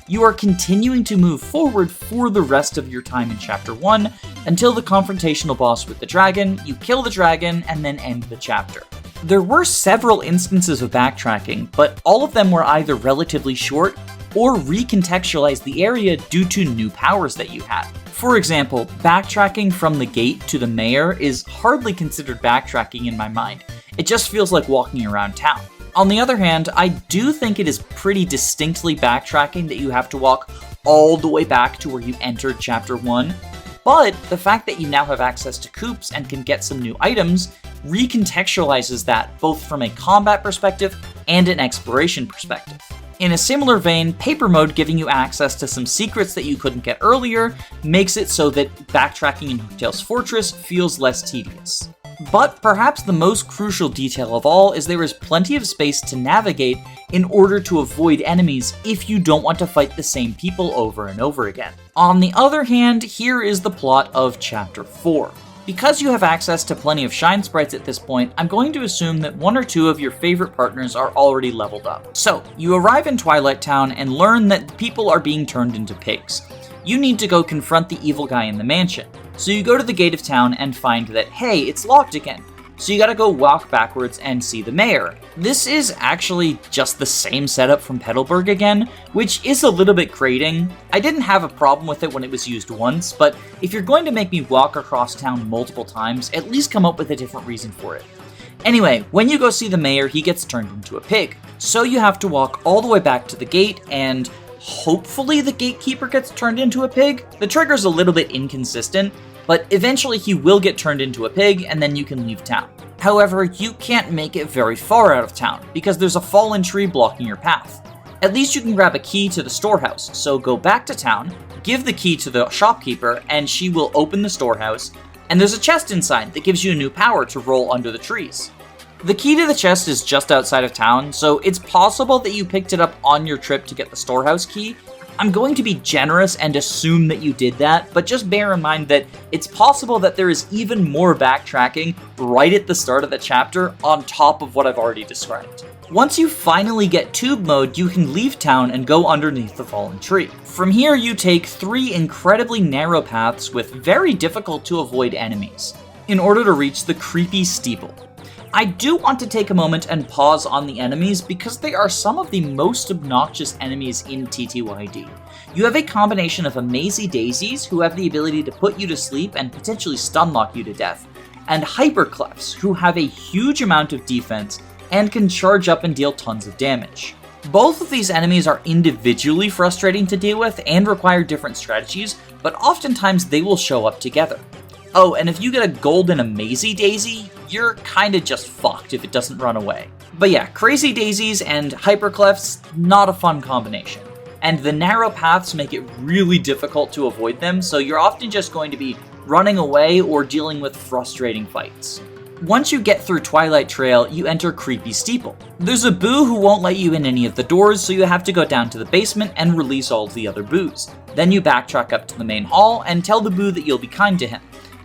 You are continuing to move forward for the rest of your time in Chapter 1, until the confrontational boss with the dragon, you kill the dragon, and then end the chapter. There were several instances of backtracking, but all of them were either relatively short, or recontextualized the area due to new powers that you had. For example, backtracking from the gate to the mayor is hardly considered backtracking in my mind. It just feels like walking around town. On the other hand, I do think it is pretty distinctly backtracking that you have to walk all the way back to where you entered Chapter 1, but the fact that you now have access to Koops and can get some new items recontextualizes that both from a combat perspective and an exploration perspective. In a similar vein, Paper Mode giving you access to some secrets that you couldn't get earlier makes it so that backtracking in Hooktail's fortress feels less tedious. But perhaps the most crucial detail of all is there is plenty of space to navigate in order to avoid enemies if you don't want to fight the same people over and over again. On the other hand, here is the plot of Chapter 4. Because you have access to plenty of shine sprites at this point, I'm going to assume that one or two of your favorite partners are already leveled up. So, you arrive in Twilight Town and learn that people are being turned into pigs. You need to go confront the evil guy in the mansion. So you go to the gate of town and find that, hey, it's locked again. So you gotta go walk backwards and see the mayor. This is actually just the same setup from Petalburg again, which is a little bit grating. I didn't have a problem with it when it was used once, but if you're going to make me walk across town multiple times, at least come up with a different reason for it. Anyway, when you go see the mayor, he gets turned into a pig. So you have to walk all the way back to the gate, and hopefully the gatekeeper gets turned into a pig. The trigger's a little bit inconsistent, but eventually he will get turned into a pig, and then you can leave town. However, you can't make it very far out of town, because there's a fallen tree blocking your path. At least you can grab a key to the storehouse, so go back to town, give the key to the shopkeeper, and she will open the storehouse, and there's a chest inside that gives you a new power to roll under the trees. The key to the chest is just outside of town, so it's possible that you picked it up on your trip to get the storehouse key. I'm going to be generous and assume that you did that, but just bear in mind that it's possible that there is even more backtracking right at the start of the chapter on top of what I've already described. Once you finally get tube mode, you can leave town and go underneath the fallen tree. From here, you take 3 incredibly narrow paths with very difficult to avoid enemies in order to reach the creepy steeple. I do want to take a moment and pause on the enemies because they are some of the most obnoxious enemies in TTYD. You have a combination of Amazy Daisies, who have the ability to put you to sleep and potentially stunlock you to death, and Hyperclefs, who have a huge amount of defense and can charge up and deal tons of damage. Both of these enemies are individually frustrating to deal with and require different strategies, but oftentimes they will show up together. Oh, and if you get a golden Amazy Daisy, you're kinda just fucked if it doesn't run away. But yeah, Crazy Daisies and Hyperclefs, not a fun combination. And the narrow paths make it really difficult to avoid them, so you're often just going to be running away or dealing with frustrating fights. Once you get through Twilight Trail, you enter Creepy Steeple. There's a boo who won't let you in any of the doors, so you have to go down to the basement and release all of the other boos. Then you backtrack up to the main hall and tell the boo that you'll be kind to him.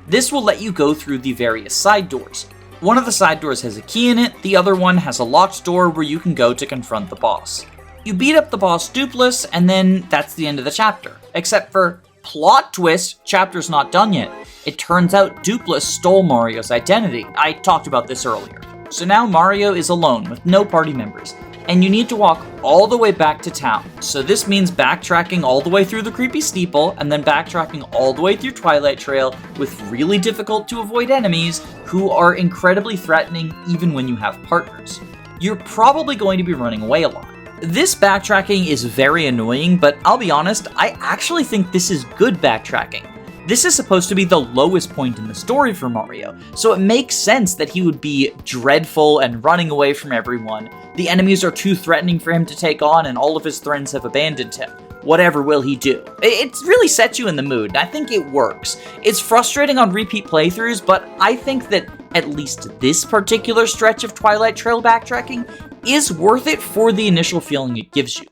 This will let you go through the various side doors. One of the side doors has a key in it, the other one has a locked door where you can go to confront the boss. You beat up the boss Dooplis, and then that's the end of the chapter. Except for plot twist, chapter's not done yet. It turns out Dooplis stole Mario's identity. I talked about this earlier. So now Mario is alone with no party members, and you need to walk all the way back to town. So this means backtracking all the way through the creepy steeple, and then backtracking all the way through Twilight Trail with really difficult to avoid enemies who are incredibly threatening even when you have partners. You're probably going to be running away a lot. This backtracking is very annoying, but I'll be honest, I actually think this is good backtracking. This is supposed to be the lowest point in the story for Mario, so it makes sense that he would be dreadful and running away from everyone. The enemies are too threatening for him to take on, and all of his friends have abandoned him. Whatever will he do? It really sets you in the mood, and I think it works. It's frustrating on repeat playthroughs, but I think that at least this particular stretch of Twilight Trail backtracking is worth it for the initial feeling it gives you.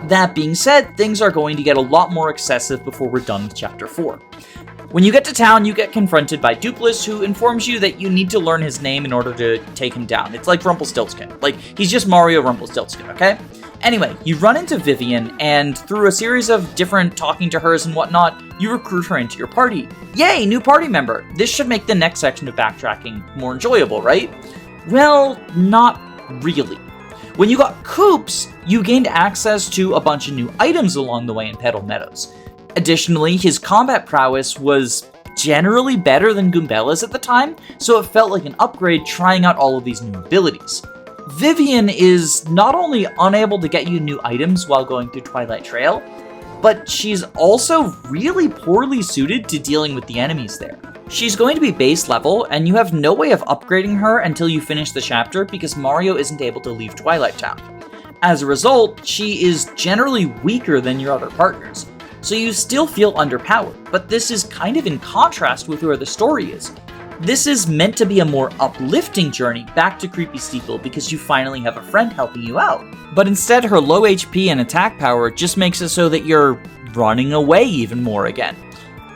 That being said, things are going to get a lot more excessive before we're done with Chapter 4. When you get to town, you get confronted by Dooplis, who informs you that you need to learn his name in order to take him down. It's like Rumpelstiltskin. Like, he's just Mario Rumpelstiltskin, okay? Anyway, you run into Vivian, and through a series of different talking to hers and whatnot, you recruit her into your party. Yay, new party member! This should make the next section of backtracking more enjoyable, right? Well, not really. When you got Koops, you gained access to a bunch of new items along the way in Petal Meadows. Additionally, his combat prowess was generally better than Goombella's at the time, so it felt like an upgrade trying out all of these new abilities. Vivian is not only unable to get you new items while going through Twilight Trail, but she's also really poorly suited to dealing with the enemies there. She's going to be base level, and you have no way of upgrading her until you finish the chapter because Mario isn't able to leave Twilight Town. As a result, she is generally weaker than your other partners, so you still feel underpowered, but this is kind of in contrast with where the story is. This is meant to be a more uplifting journey back to Creepy Steeple because you finally have a friend helping you out. But instead, her low HP and attack power just makes it so that you're running away even more again.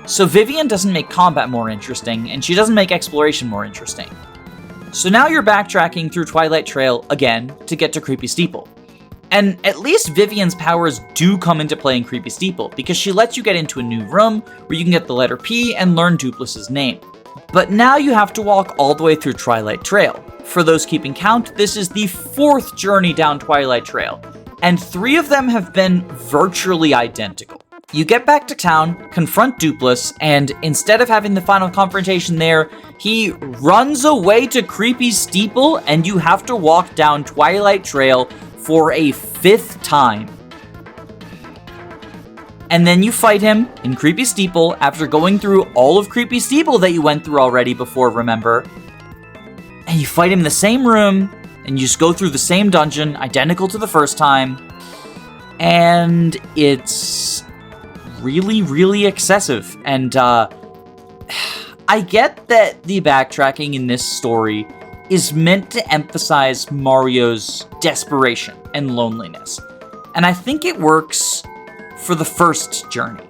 So Vivian doesn't make combat more interesting, and she doesn't make exploration more interesting. So now you're backtracking through Twilight Trail again to get to Creepy Steeple. And at least Vivian's powers do come into play in Creepy Steeple, because she lets you get into a new room where you can get the letter P and learn Dooplis' name. But now you have to walk all the way through Twilight Trail. For those keeping count, this is the 4th journey down Twilight Trail, and 3 of them have been virtually identical. You get back to town, confront Dooplis, and instead of having the final confrontation there, he runs away to Creepy Steeple, and you have to walk down Twilight Trail for a 5th time. And then you fight him in Creepy Steeple after going through all of Creepy Steeple that you went through already before, remember? And you fight him in the same room, and you just go through the same dungeon, identical to the first time, and it's really, really excessive. And I get that the backtracking in this story is meant to emphasize Mario's desperation and loneliness. And I think it works for the first journey.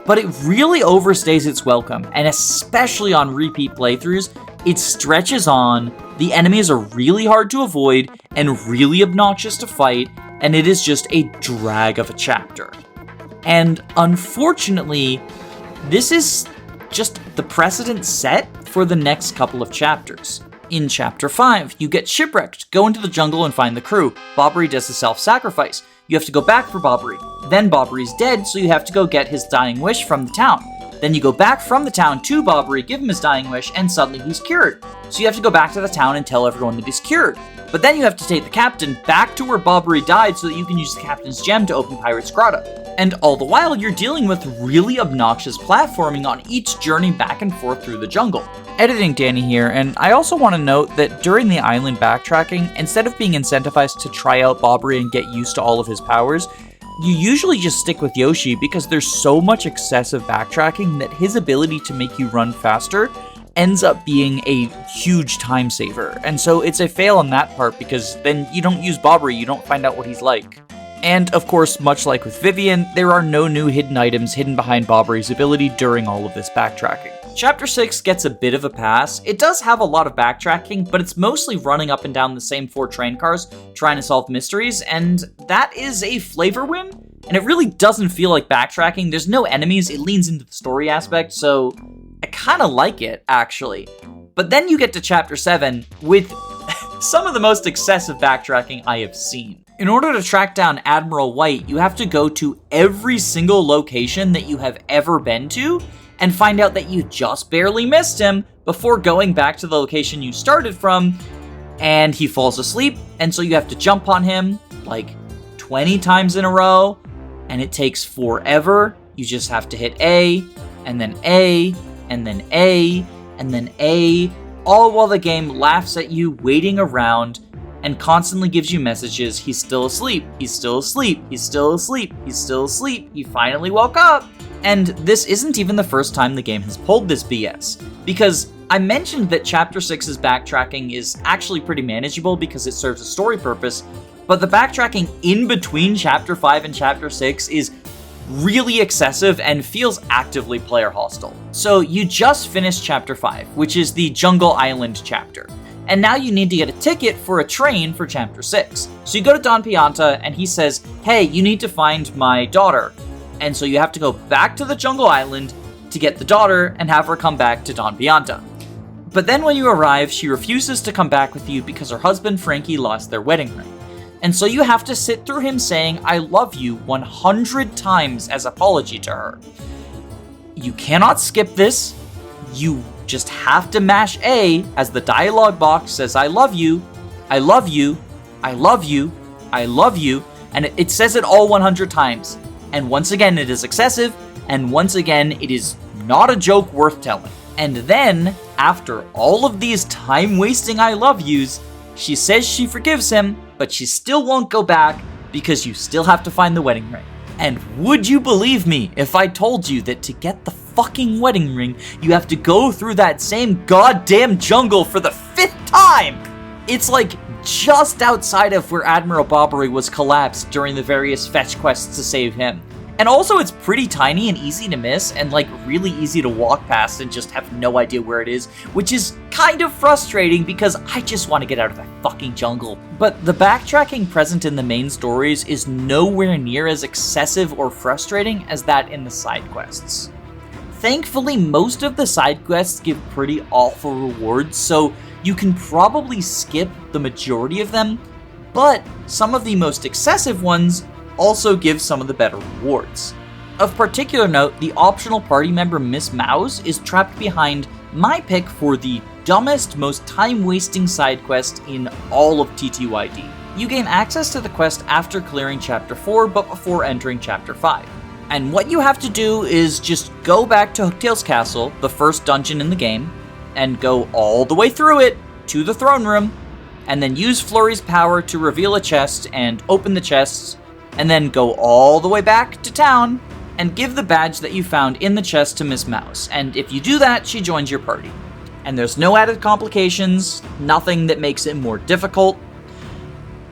But it really overstays its welcome, and especially on repeat playthroughs, it stretches on, the enemies are really hard to avoid and really obnoxious to fight, and it is just a drag of a chapter. And unfortunately, this is just the precedent set for the next couple of chapters. In Chapter 5, you get shipwrecked, go into the jungle and find the crew. Bobbery does a self-sacrifice. You have to go back for Bobbery. Then Bobbery's dead, so you have to go get his dying wish from the town. Then you go back from the town to Bobbery, give him his dying wish, and suddenly he's cured. So you have to go back to the town and tell everyone that he's cured. But then you have to take the captain back to where Bobbery died so that you can use the captain's gem to open Pirate's Grotto. And all the while, you're dealing with really obnoxious platforming on each journey back and forth through the jungle. Editing Danny here, and I also want to note that during the island backtracking, instead of being incentivized to try out Bobbery and get used to all of his powers, you usually just stick with Yoshi because there's so much excessive backtracking that his ability to make you run faster ends up being a huge time saver. And so it's a fail on that part because then you don't use Bobbery, you don't find out what he's like. And of course, much like with Vivian, there are no new hidden items hidden behind Bobbery's ability during all of this backtracking. Chapter 6 gets a bit of a pass. It does have a lot of backtracking, but it's mostly running up and down the same 4 train cars, trying to solve mysteries, and that is a flavor win. And it really doesn't feel like backtracking. There's no enemies, it leans into the story aspect, so I kinda like it, actually. But then you get to Chapter 7 with some of the most excessive backtracking I have seen. In order to track down Admiral White, you have to go to every single location that you have ever been to and find out that you just barely missed him before going back to the location you started from, and he falls asleep, and so you have to jump on him like 20 times in a row, and it takes forever. You just have to hit A, and then A, and then A, and then A, all while the game laughs at you waiting around and constantly gives you messages, he's still asleep, he's still asleep, he's still asleep, he's still asleep, he finally woke up. And this isn't even the first time the game has pulled this BS, because I mentioned that Chapter 6's backtracking is actually pretty manageable because it serves a story purpose, but the backtracking in between Chapter 5 and Chapter 6 is really excessive and feels actively player hostile. So you just finished Chapter 5, which is the Jungle Island chapter. And now you need to get a ticket for a train for Chapter 6. So you go to Don Pianta and he says, hey, you need to find my daughter. And so you have to go back to the Jungle Island to get the daughter and have her come back to Don Pianta. But then when you arrive, she refuses to come back with you because her husband Frankie lost their wedding ring. And so you have to sit through him saying, I love you 100 times as apology to her. You cannot skip this. You just have to mash A as the dialogue box says, I love you, I love you, I love you, I love you, and it says it all 100 times. And once again, it is excessive, and once again, it is not a joke worth telling. And then, after all of these time-wasting I love yous, she says she forgives him, but she still won't go back because you still have to find the wedding ring. And would you believe me if I told you that to get the fucking wedding ring, you have to go through that same goddamn jungle for the 5th time? It's like just outside of where Admiral Bobbery was collapsed during the various fetch quests to save him. And also it's pretty tiny and easy to miss and like really easy to walk past and just have no idea where it is, which is kind of frustrating because I just want to get out of that fucking jungle. But the backtracking present in the main stories is nowhere near as excessive or frustrating as that in the side quests. Thankfully, most of the side quests give pretty awful rewards, so you can probably skip the majority of them, but some of the most excessive ones also give some of the better rewards. Of particular note, the optional party member Miss Mowz is trapped behind my pick for the dumbest, most time-wasting side quest in all of TTYD. You gain access to the quest after clearing Chapter 4, but before entering Chapter 5. And what you have to do is just go back to Hooktail's Castle, the first dungeon in the game, and go all the way through it to the throne room, and then use Flurry's power to reveal a chest and open the chests, and then go all the way back to town and give the badge that you found in the chest to Miss Mowz. And if you do that, she joins your party. And there's no added complications, nothing that makes it more difficult.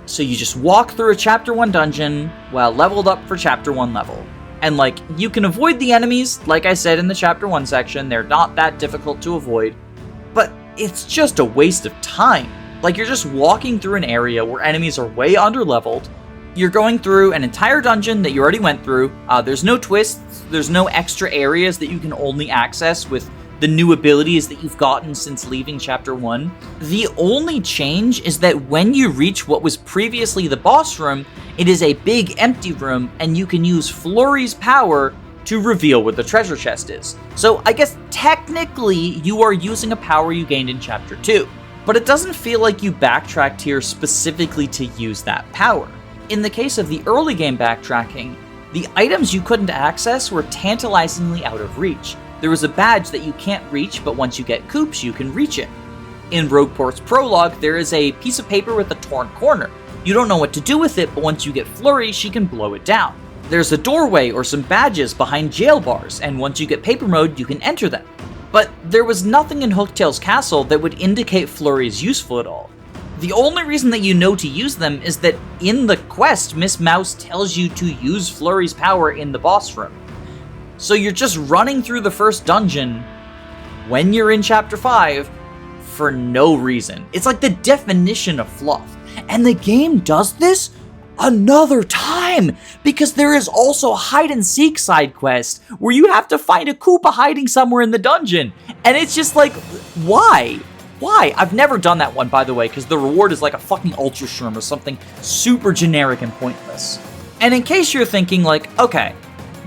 So you just walk through a Chapter 1 dungeon while leveled up for Chapter 1 level. And you can avoid the enemies, like I said in the Chapter 1 section, they're not that difficult to avoid, but it's just a waste of time. You're just walking through an area where enemies are way underleveled, you're going through an entire dungeon that you already went through, there's no twists, there's no extra areas that you can only access with the new abilities that you've gotten since leaving Chapter 1. The only change is that when you reach what was previously the boss room, it is a big empty room, and you can use Flurry's power to reveal where the treasure chest is. So I guess technically you are using a power you gained in Chapter 2, but it doesn't feel like you backtracked here specifically to use that power. In the case of the early game backtracking, the items you couldn't access were tantalizingly out of reach. There was a badge that you can't reach, but once you get Koops, you can reach it. In Rogueport's prologue, there is a piece of paper with a torn corner. You don't know what to do with it, but once you get Flurry, she can blow it down. There's a doorway or some badges behind jail bars, and once you get paper mode, you can enter them. But there was nothing in Hooktail's Castle that would indicate Flurry is useful at all. The only reason that you know to use them is that in the quest, Miss Mowz tells you to use Flurry's power in the boss room. So you're just running through the first dungeon when you're in Chapter 5 for no reason. It's like the definition of fluff. And the game does this another time, because there is also a hide-and-seek side quest where you have to find a Koopa hiding somewhere in the dungeon. And it's just why? Why? I've never done that one, by the way, because the reward is like a fucking Ultra Shroom or something super generic and pointless. And in case you're thinking okay,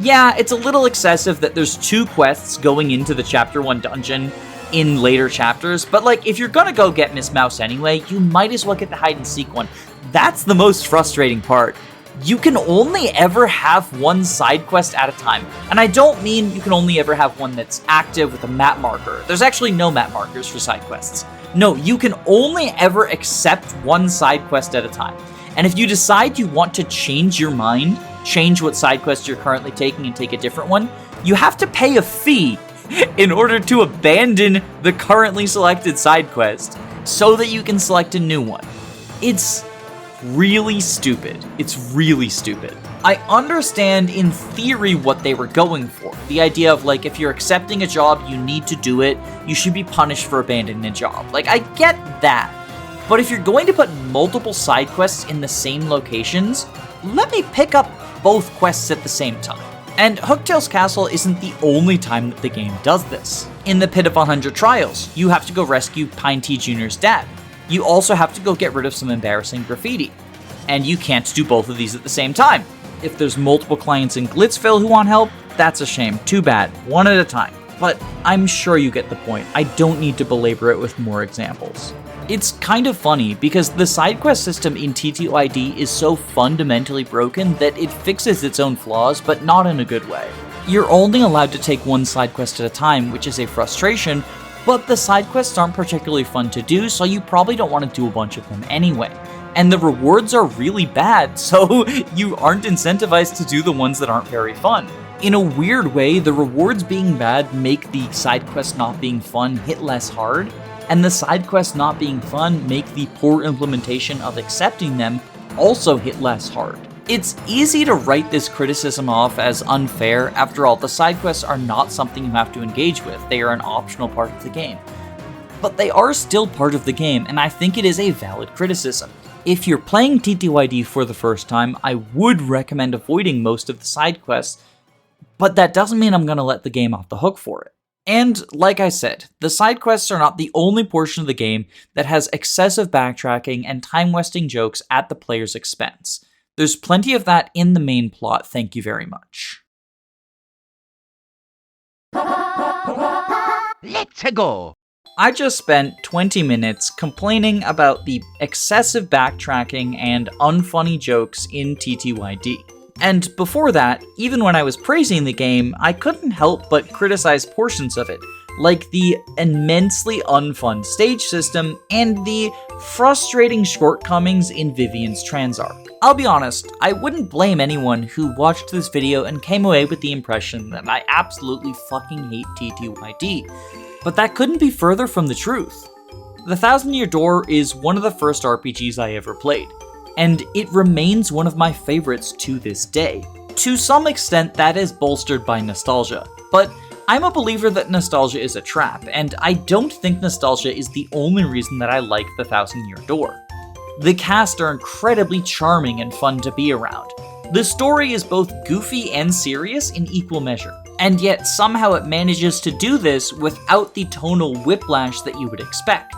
yeah, it's a little excessive that there's 2 quests going into the Chapter 1 dungeon in later chapters, but if you're gonna go get Miss Mowz anyway, you might as well get the hide-and-seek one. That's the most frustrating part. You can only ever have one side quest at a time. And I don't mean you can only ever have one that's active with a map marker. There's actually no map markers for side quests. No, you can only ever accept one side quest at a time. And if you decide you want to change your mind, change what side quest you're currently taking and take a different one, you have to pay a fee in order to abandon the currently selected side quest so that you can select a new one. It's really stupid. It's really stupid. I understand in theory what they were going for. The idea of if you're accepting a job, you need to do it. You should be punished for abandoning a job. I get that. But if you're going to put multiple side quests in the same locations, let me pick up both quests at the same time. And Hooktail's Castle isn't the only time that the game does this. In the Pit of 100 Trials, you have to go rescue Pine T Jr.'s dad. You also have to go get rid of some embarrassing graffiti. And you can't do both of these at the same time. If there's multiple clients in Glitzville who want help, that's a shame. Too bad. One at a time. But I'm sure you get the point. I don't need to belabor it with more examples. It's kind of funny because the side quest system in TTYD is so fundamentally broken that it fixes its own flaws, but not in a good way. You're only allowed to take one side quest at a time, which is a frustration, but the side quests aren't particularly fun to do, so you probably don't want to do a bunch of them anyway. And the rewards are really bad, so you aren't incentivized to do the ones that aren't very fun. In a weird way, the rewards being bad make the side quests not being fun hit less hard, and the side quests not being fun make the poor implementation of accepting them also hit less hard. It's easy to write this criticism off as unfair. After all, the side quests are not something you have to engage with. They are an optional part of the game. But they are still part of the game, and I think it is a valid criticism. If you're playing TTYD for the first time, I would recommend avoiding most of the side quests, but that doesn't mean I'm going to let the game off the hook for it. And like I said, the side quests are not the only portion of the game that has excessive backtracking and time-wasting jokes at the player's expense. There's plenty of that in the main plot, thank you very much. Let's go! I just spent 20 minutes complaining about the excessive backtracking and unfunny jokes in TTYD. And before that, even when I was praising the game, I couldn't help but criticize portions of it, like the immensely unfun stage system and the frustrating shortcomings in Vivian's trans arc. I'll be honest, I wouldn't blame anyone who watched this video and came away with the impression that I absolutely fucking hate TTYD, but that couldn't be further from the truth. The Thousand Year Door is one of the first RPGs I ever played, and it remains one of my favorites to this day. To some extent, that is bolstered by nostalgia, but I'm a believer that nostalgia is a trap, and I don't think nostalgia is the only reason that I like The Thousand Year Door. The cast are incredibly charming and fun to be around. The story is both goofy and serious in equal measure, and yet somehow it manages to do this without the tonal whiplash that you would expect.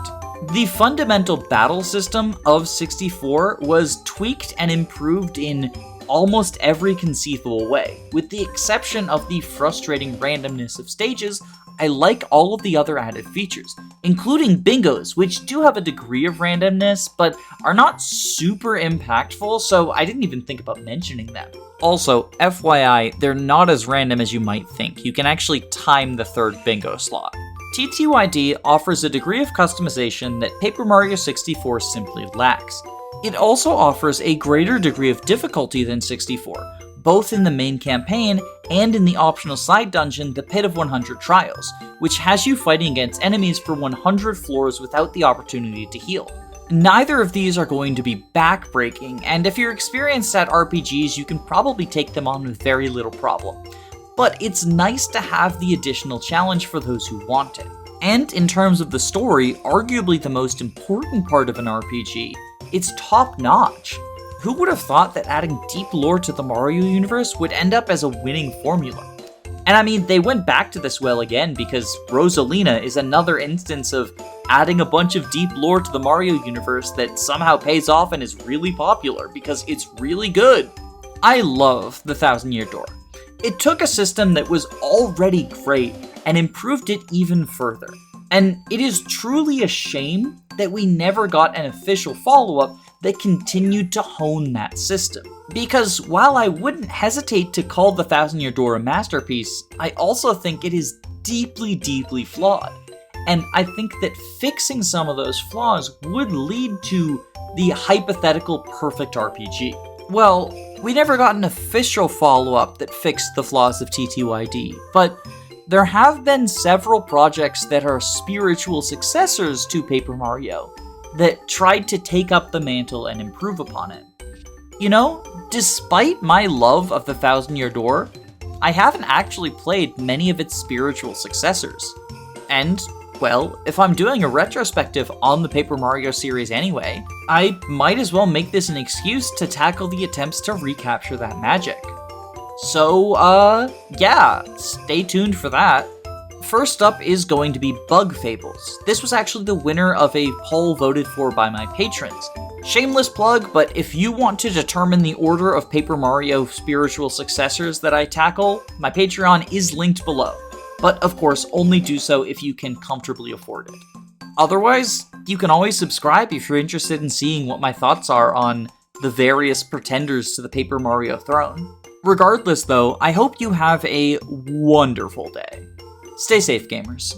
The fundamental battle system of 64 was tweaked and improved in almost every conceivable way. With the exception of the frustrating randomness of stages, I like all of the other added features, including bingos, which do have a degree of randomness, but are not super impactful, so I didn't even think about mentioning them. Also, FYI, they're not as random as you might think. You can actually time the third bingo slot. TTYD offers a degree of customization that Paper Mario 64 simply lacks. It also offers a greater degree of difficulty than 64, both in the main campaign and in the optional side dungeon, the Pit of 100 Trials, which has you fighting against enemies for 100 floors without the opportunity to heal. Neither of these are going to be backbreaking, and if you're experienced at RPGs, you can probably take them on with very little problem. But it's nice to have the additional challenge for those who want it. And in terms of the story, arguably the most important part of an RPG, it's top-notch. Who would have thought that adding deep lore to the Mario universe would end up as a winning formula? And I mean, they went back to this well again because Rosalina is another instance of adding a bunch of deep lore to the Mario universe that somehow pays off and is really popular because it's really good. I love The Thousand Year Door. It took a system that was already great and improved it even further. And it is truly a shame that we never got an official follow-up that continued to hone that system. Because while I wouldn't hesitate to call The Thousand Year Door a masterpiece, I also think it is deeply, deeply flawed. And I think that fixing some of those flaws would lead to the hypothetical perfect RPG. Well, we never got an official follow-up that fixed the flaws of TTYD, but there have been several projects that are spiritual successors to Paper Mario that tried to take up the mantle and improve upon it. You know, despite my love of The Thousand Year Door, I haven't actually played many of its spiritual successors. And, well, if I'm doing a retrospective on the Paper Mario series anyway, I might as well make this an excuse to tackle the attempts to recapture that magic. So, yeah, stay tuned for that. First up is going to be Bug Fables. This was actually the winner of a poll voted for by my patrons. Shameless plug, but if you want to determine the order of Paper Mario spiritual successors that I tackle, my Patreon is linked below. But of course, only do so if you can comfortably afford it. Otherwise, you can always subscribe if you're interested in seeing what my thoughts are on the various pretenders to the Paper Mario throne. Regardless though, I hope you have a wonderful day. Stay safe, gamers.